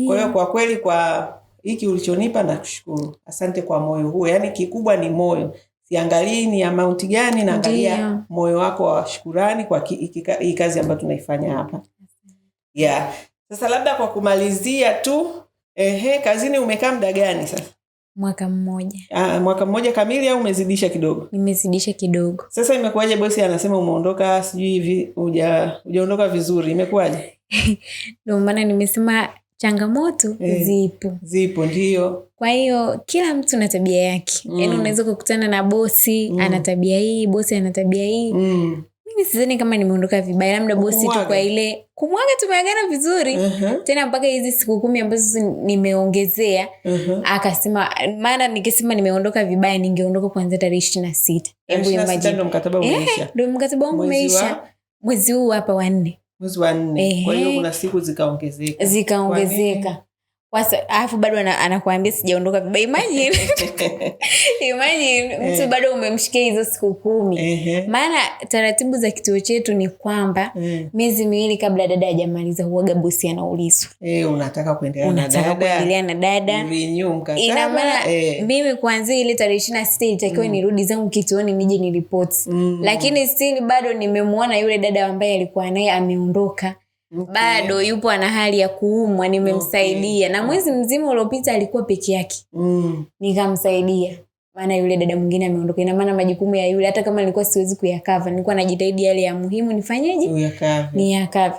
Kwa hiyo kwa kweli kwa hiki ulichonipa nakushukuru. Asante kwa moyo huo. Yaani kikubwa ni moyo. Siangalii ni amount gani, naangalia moyo wako wa shukrani kwa hii kazi ambayo tunaifanya hapa. Sasa labda kwa kumalizia tu, kazini umekaa muda gani sasa? Mwaka mmoja. Mwaka mmoja kamili au umezidisha kidogo? Nimezidisha kidogo. Sasa imekuwaje bosi anasema umeondoka sijui hivi hujaondoka vizuri, imekuwaje? Ndio maana nimesema changamoto zipo ndio. Kwa hiyo kila mtu na tabia yake. Yaani unaweza kukutana na bosi ana tabia hii, bosi ana tabia hii. Mimi sidhani kama nimeondoka vibaya, labda bosi tu kwa ile kumwaga tumeagana vizuri. Tena mpaka hizi siku 10 ambazo nimeongezea akasema, maana nikisema nimeondoka vibaya ningeondoka kuanzia tarehe 26. Hebu imagine. Ndio mkataba umeisha. Ndio mkataba wangu umeisha. Mwezi huu hapa wa 4. Mwezi wa 4. Kwa hiyo kuna siku zikaongezeka. Alafu bado anakuambia sijaondoka vibaya. Imagine mtu bado umemshikia hizo siku 10. Maana taratibu za kituo chetu ni kwamba miezi 2 kabla dada hajamaliza huaga bosi anaulizwa. Unataka kuendelea na dada? Renew mkataba. Ina maana mimi kuanzia ile tarehe 26 ilitakiwa nirudi zangu kituoni nije niripoti. Lakini still bado nimemuona yule dada ambaye alikuwa naye ameondoka. Bado yupo ana hali ya kuumwa, nimemsaidia. Na mwezi mzima uliopita alikuwa peke yake. Nikamsaidia. Maana yule dada mwingine ameondoka. Ina maana majukumu ya yule hata kama nilikuwa siwezi kuyakava, nilikuwa najitahidi yale ya muhimu nifanyeje? Niyakave.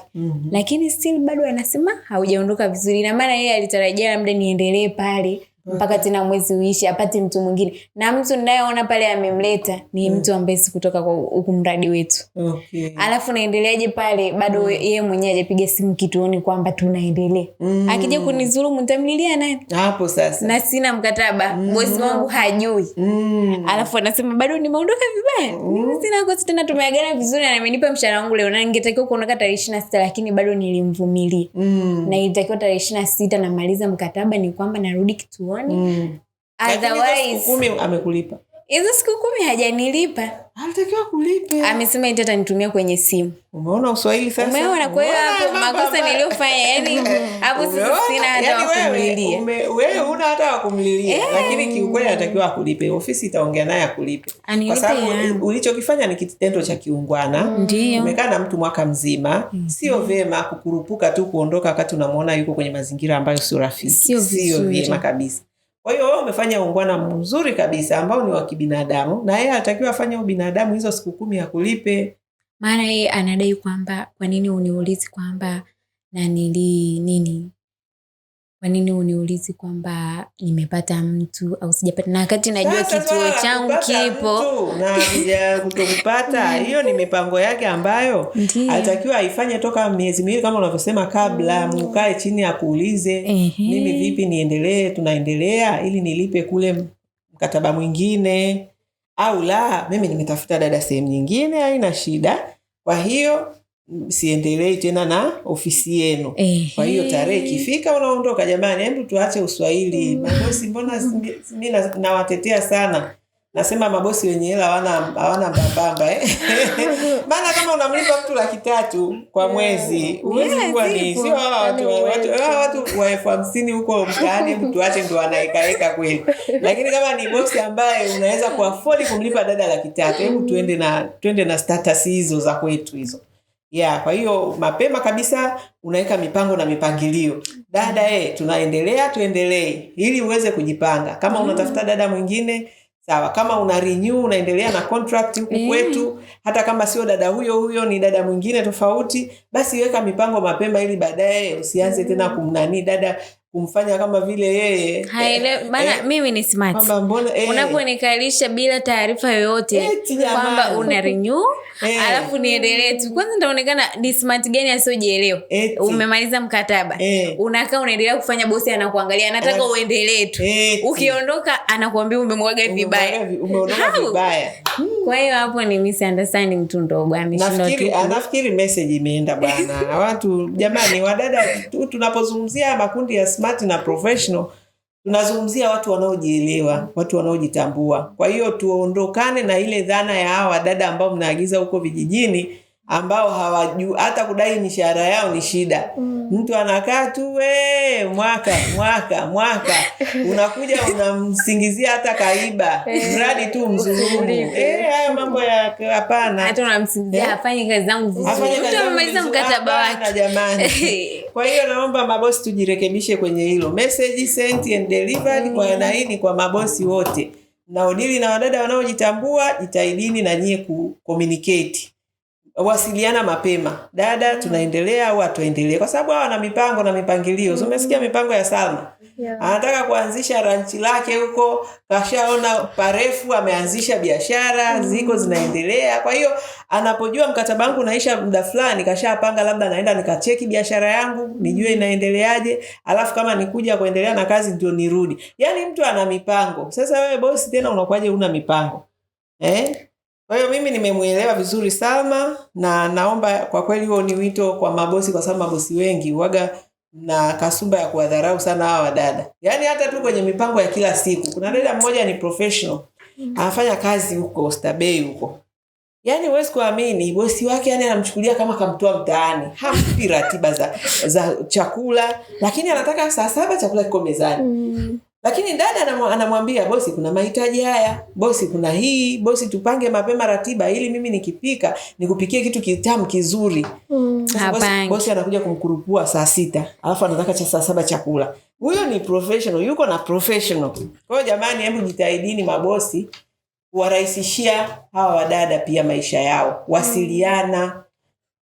Lakini still bado anasema haujaondoka vizuri. Ina maana yeye alitarajia labda niendelee pale mpaka tena mwezi uishi apate mtu mwingine. Na mtu ninayeona pale amemleta ni mtu ambaye si kutoka kwa huku mradi wetu. Alafu naendeleaje pale bado yeye mwenyewe hajapiga simu kituoni kwamba tunaendelea. Akija kunizulumu nitamlilia nani? Hapo sasa. Na sina mkataba. Bosi wangu hajui. Alafu anasema bado nimeondoka vibaya. Sina kosa tena tumeagana vizuri na amenipa mshahara wangu leo na ningetakiwa kuondoka tarehe 26 lakini bado nilimvumilia. Na ilitakiwa tarehe 26 namaliza mkataba ni kwamba narudi kituoni. Otherwise siku 10 amekulipa. Hizo siku 10 hajanilipa. Alitakiwa kulipe. Amesema eti atanitumia kwenye simu. Umeona uswahili sasa? Umeona kwa hiyo hapo makosa niliyofanya yani hapo sina hata wa kumlilia. Wewe huna hata wa kumlilia lakini kiukweli anatakiwa akulipe. Ofisi itaongea naye akulipe. Kwa sababu ulichokifanya ni kitendo cha kiungwana. Umekaa na mtu mwaka mzima. Sio vema kukurupuka tu kuondoka wakati unamuona yuko kwenye mazingira ambayo sio rafiki. Sio vema kabisa. Kwa hiyo wewe umefanya ungwana mzuri kabisa ambao ni wa kibinadamu na yeye anatakiwa afanye ubinadamu hizo siku 10 ya kulipe. Maana yeye anadai kwamba kwa nini uniulizi kwamba na nini? Kwa nini uniulizi kwamba nimepata mtu au sijapata? Na wakati najua kituo changu kipo na ya kutokupata hiyo ni mipango yake ambayo alitakiwa aifanye toka miezi 2 kama unavyosema kabla mkae chini akuulize mimi vipi niendelee, tunaendelea ili nilipe kule mkataba mwingine au la mimi nimetafuta dada sehemu nyingine haina shida. Kwa hiyo siendelee tena na ofisi yenu. Kwa hiyo tarehe ikifika unaondoka. Jamani, hebu tuache uswahili. Mabosi mbona mimi nawatetea sana. Nasema mabosi wenye hela hawana mbambamba Maana kama unamlipa mtu 300 kwa mwezi, uwezi kuwa ni sio watu wa 50 huko mtaani mtu tuache ndo anaikaeka kweli. Lakini kama ni bosi ambaye unaweza kuafford kumlipa dada 300, hebu tuende na status hizo za kwetu hizo. Kwa hiyo mapema kabisa unaweka mipango na mipangilio. Dada tuendelee ili uweze kujipanga. Kama unatafuta dada mwingine sawa, kama una renew unaendelea na contract huku kwetu, hata kama sio dada huyo ni dada mwingine tofauti, basi weka mipango mapema ili baadaye usianze tena kumnani dada kumfanya kama vile yeye. Maana mimi ni smart. Unaponikalisha bila taarifa yoyote kwamba una renew, alafu niendelee tu. Kwanza ndaonekana ni smart gani asiojielewa. Umemaliza mkataba. Unakaa unaendelea kufanya bosi anakuangalia, anataka uendelee tu. Ukiondoka anakuambia umemwaga vibaya. Umeondoka vibaya. Kwa hiyo hapo ni misunderstanding tu ndogo ameshindwa tu. Nafikiri message imeenda bwana. Watu jamani wadada tunapozungumzia makundi ya smart na professional tunazungumzia watu wanaojielewa, watu wanaojitambua. Kwa hiyo tuondokane na ile dhana ya hawa dada ambao mnaagiza huko vijijini ambao hawajui hata kudai mishahara yao ni shida. Mtu anakaa tu mwaka unakuja unamsingizia hata kaiba mradi tu mzuri. Hayo mambo ya hapana. Hata unamsingizia hafanyi kazi zangu vizuri. Mtu amemaliza mkataba wake jamani. Kwa hiyo naomba mabosi tujirekebishe kwenye hilo. Message sent and delivered kwa naini kwa mabosi wote. Na udili na wadada wanaojitambua, jitahidini na nyie communicate. Wasiliana mapema. Dada tunaendelea au hatuendelee? Kwa sababu hawa wana mipango na mipangilio. Umesikia mipango ya Salma? Anataka kuanzisha ranchi lake huko, kashaona parefu, ameanzisha biashara, ziko zinaendelea. Kwa hiyo anapojua mkataba wangu unaisha muda fulani, kashapanga labda naenda nikacheki biashara yangu, nijue inaendeleaje, alafu kama nikuja kuendelea na kazi ndio nirudi. Yaani mtu ana mipango. Sasa wewe bosi tena unakuaje una mipango? Kwa hiyo mimi nimemuelewa vizuri Salma, na naomba kwa kweli huo ni wito kwa mabosi, kwa sababu mabosi wengi huaga na kasumba ya kuwadharau sana hawa wadada. Yaani hata tu kwenye mipango ya kila siku. Kuna dada mmoja ni professional, anafanya kazi huko Oysterbay huko. Yaani huwezi kuamini bosi wake yani anamchukulia kama kamtoa mtaani. Hampi ratiba za chakula, lakini anataka saa 7 chakula kiko mezani. Lakini dada anamwambia bosi kuna mahitaji haya, bosi kuna hii, bosi tupange mapema ratiba ili mimi nikipika nikupikie kitu kitamu kizuri. Bosi anakuja kumkurupua saa 6, alafu anataka cha saa 7 chakula. Huyo ni professional, yuko na professional. Kwa hiyo jamani, hebu jitahidini mabosi kuwarahisishia hawa wadada pia maisha yao.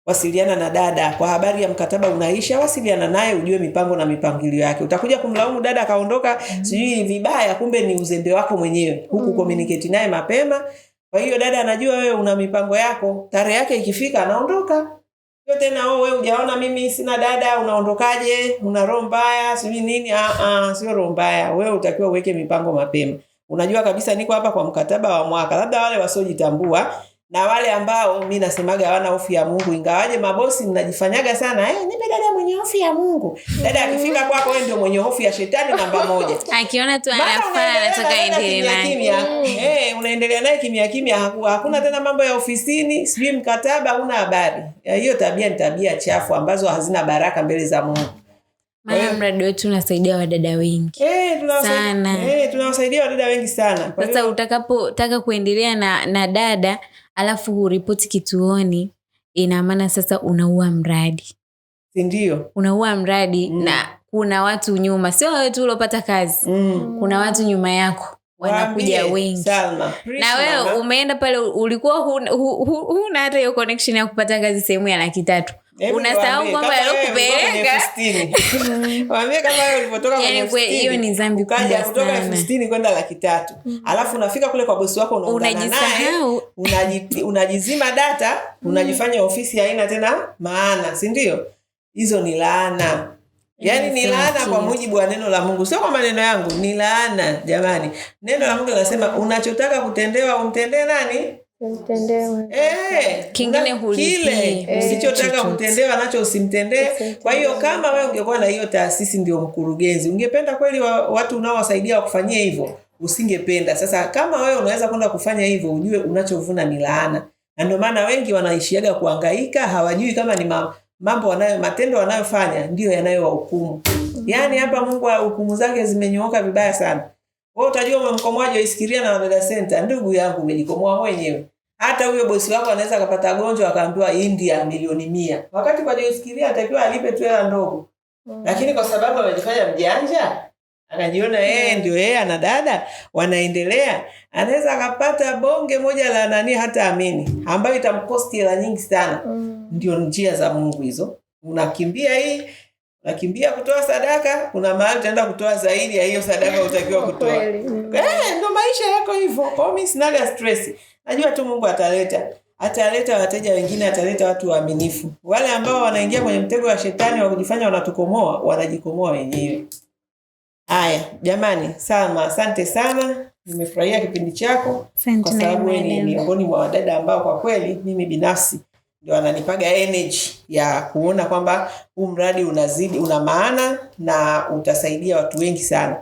Wasiliana na dada kwa habari ya mkataba unaisha, wasiliana naye ujue mipango na mipangilio yake. Utakuja kumlaumu dada akaondoka sijui vibaya, kumbe ni uzembe wako mwenyewe. Huku communicate naye mapema. Kwa hiyo dada anajua wewe una mipango yako, tarehe yake ikifika anaondoka. Sio tena wewe hujaona mimi sina dada unaondokaje? Una roho mbaya, sijui nini? Sio roho mbaya. Wewe utakiwa uweke mipango mapema. Unajua kabisa niko hapa kwa mkataba wa mwaka. Labda wale wasiojitambua na wale ambao mimi nasemaga hawana hofu ya Mungu, ingawaje mabosi mnajifanyaga sana nipe dada mwenye hofu ya Mungu. Dada akifika kwako wewe ndio mwenye hofu ya shetani namba 1. Akiona tu anafaa anataka endelee naye. Unaendelea naye kimya. Hakuna tena mambo ya ofisini, sijui mkataba, huna habari. Hiyo tabia ni tabia chafu ambazo hazina baraka mbele za Mungu. Maana mradi wetu unasaidia wadada wengi. Tunawasaidia wadada wengi sana. Sasa utakapotaka kuendelea na dada alafu uripoti kituoni, ina maana sasa unaua mradi. Ndio. Unaua mradi na kuna watu nyuma, sio wewe tu ulopata kazi. Kuna watu nyuma yako wanakuja wengi. Salma, na wewe umeenda pale ulikuwa huna hata hiyo connection ya kupata kazi sehemu ya 300. Unasahau kwamba alokupeleka. Waambie kama wewe ulipotoka kwenye F60. Hiyo ni dhambi kubwa sana. Kutoka F60 kwenda 300. Alafu unafika kule kwa bosi wako unaungana naye, unajizima data, unajifanya ofisi haina tena maana, si ndio? Hizo ni laana. Yaani ni laana kwa mujibu wa neno la Mungu. Sio kwa maneno yangu, ni laana jamani. Neno la Mungu linasema unachotaka kutendewa umtendee nani? Mtendewe. Kingine hulipie. Usichotaka kutendewa nacho usimtendee. Kwa hiyo kama wewe ungekuwa na hiyo taasisi ndio mkurugenzi, ungependa kweli watu unaowasaidia wakufanyie hivyo? Usingependa. Sasa kama wewe unaweza kwenda kufanya hivyo, ujue unachovuna ni laana. Na ndio maana wengi wanaishiaga kuhangaika, hawajui kama ni matendo wanayofanya ndio yanayowahukumu. Yaani hapa Mungu hukumu zake zimenyooka vibaya sana. Wewe utajua umemkomoaje Isikiria na Wadada Center? Ndugu yangu umejikomoa mwenyewe. Hata huyo bosi wako anaweza akapata gonjwa akaambiwa India milioni 100. Wakati kwa Isikiria atakiwa alipe tu hela ndogo. Lakini kwa sababu amejifanya mjanja, akajiona ndio ana dada wanaendelea, anaweza akapata bonge moja la hata amini, ambayo itamkosti hela nyingi sana. Ndio njia za Mungu hizo. Unakimbia kutoa sadaka, kuna mahali utaenda kutoa zaidi ya hiyo sadaka utakiwa kutoa. Ndio maisha yako hivyo. Kwa mimi sinaga stress. Najua tu Mungu ataleta wateja wengine, ataleta watu waaminifu. Wale ambao wanaingia kwenye mtego wa shetani wa kujifanya wanatukomoa, wanajikomoa wenyewe. Haya, jamani, Salma, asante sana. Nimefurahia kipindi chako kwa sababu wewe ni miongoni mwa wadada ambao kwa kweli mimi binafsi ndio ananipaga energy ya kuona kwamba huu mradi unazidi, una maana na utasaidia watu wengi sana.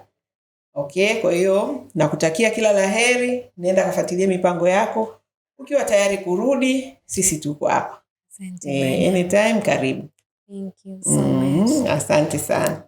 Okay, kwa hiyo nakutakia kila laheri, nenda kafuatilie mipango yako. Ukiwa tayari kurudi, sisi tuko hapa. Anytime karibu. Thank you so much. Asante sana.